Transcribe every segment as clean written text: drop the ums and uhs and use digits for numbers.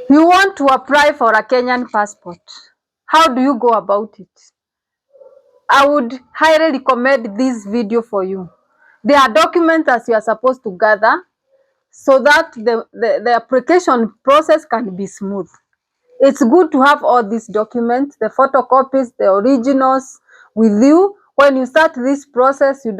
You want to apply for a Kenyan passport. How do you go about it? I would highly recommend this video for you. There are documents that you are supposed to gather so that the application process can be smooth. It's good to have all these documents, the photocopies, the originals with you. When you start this process, you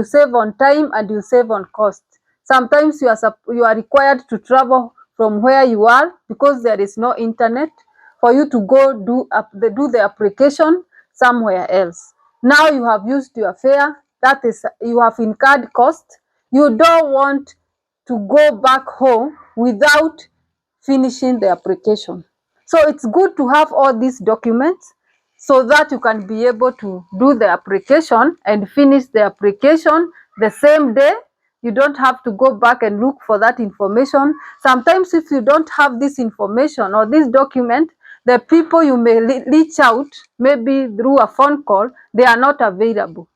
save on time and you save on cost. Sometimes you are required to travel from where you are because there is no internet for you to go do the application somewhere else. Now you have used your fare, that is, you have incurred cost. You don't want to go back home without finishing the application. So it's good to have all these documents so that you can be able to do the application and finish the application the same day. You don't have to go back and look for that information. Sometimes if you don't have this information or this document, the people you may reach out, maybe through a phone call, they are not available.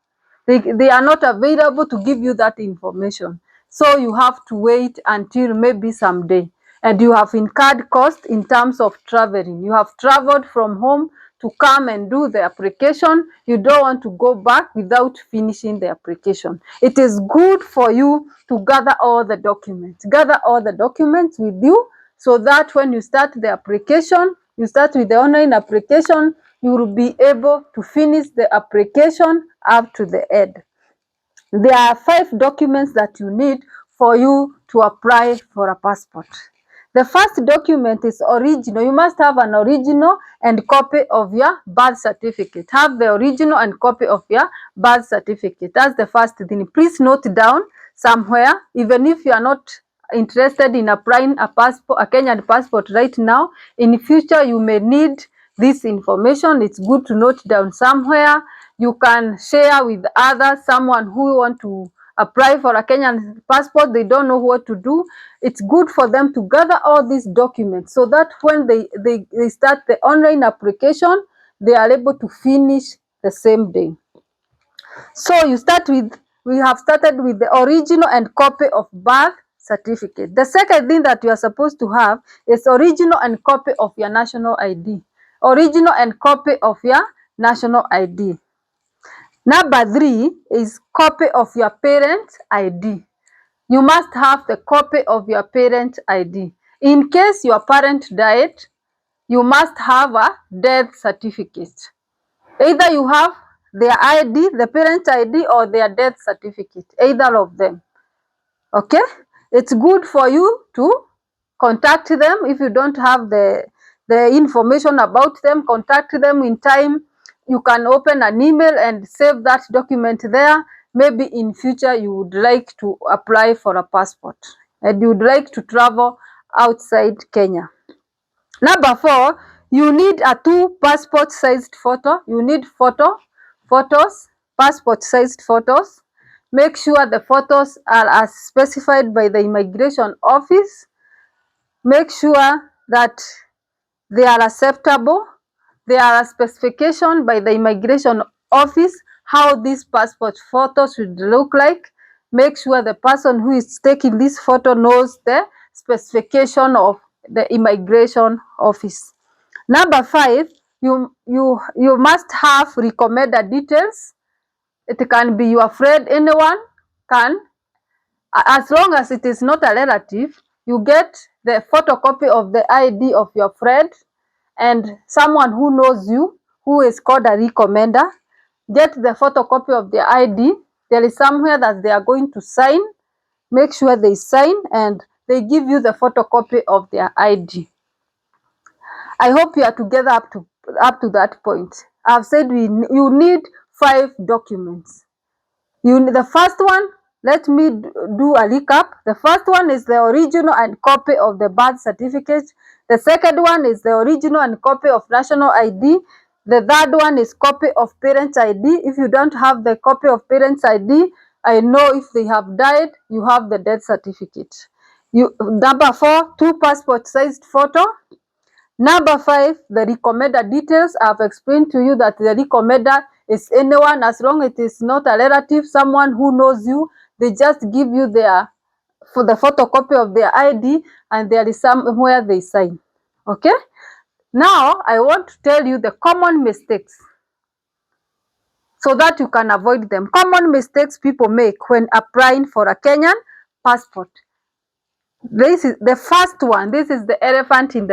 They are not available to give you that information. So you have to wait until maybe someday. And you have incurred cost in terms of traveling. You have traveled from home to come and do the application. You don't want to go back without finishing the application. It is good for you to gather all the documents. Gather all the documents with you so that when you start the application, you start with the online application, you will be able to finish the application up to the end. There are 5 documents that you need for you to apply for a passport. The first document is original. You must have an original and copy of your birth certificate. Have the original and copy of your birth certificate. That's the first thing. Please note down somewhere, even if you are not interested in applying a Kenyan passport right now. In future, you may need this information. It's good to note down somewhere. You can share with others, someone who want to apply for a Kenyan passport, they don't know what to do. It's good for them to gather all these documents so that when they start the online application, they are able to finish the same day. So we have started with the original and copy of birth certificate. The second thing that you are supposed to have is original and copy of your national ID. Original and copy of your national ID. Number 3 is copy of your parent ID. You must have the copy of your parent ID. In case your parent died, you must have a death certificate. Either you have their ID, the parent ID, or their death certificate, either of them. Okay? It's good for you to contact them. If you don't have the information about them, contact them in time. You can open an email and save that document there. Maybe in future you would like to apply for a passport and you would like to travel outside Kenya. Number 4, you need a 2 passport sized photo. You need photos, passport sized photos. Make sure the photos are as specified by the immigration office. Make sure that they are acceptable. There are a specification by the immigration office how this passport photo should look like. Make sure the person who is taking this photo knows the specification of the immigration office. Number 5, you must have recommended details. It can be your friend, anyone can, as long as it is not a relative. You get the photocopy of the ID of your friend and someone who knows you, who is called a recommender. Get the photocopy of their ID. There is somewhere that they are going to sign. Make sure they sign and they give you the photocopy of their ID. I hope you are together up to that point. I've said you need 5 documents. The first one, let me do a recap. The first one is the original and copy of the birth certificate. The second one is the original and copy of national ID. The third one is copy of parents' ID. If you don't have the copy of parents' ID, I know if they have died, you have the death certificate. Number 4, 2 passport-sized photo. Number 5, the recommender details. I've explained to you that the recommender is anyone, as long as it is not a relative, someone who knows you. They just give you the photocopy of their ID and there is somewhere they sign. Okay? Now, I want to tell you the common mistakes so that you can avoid them. Common mistakes people make when applying for a Kenyan passport. This is the first one. This is the elephant in the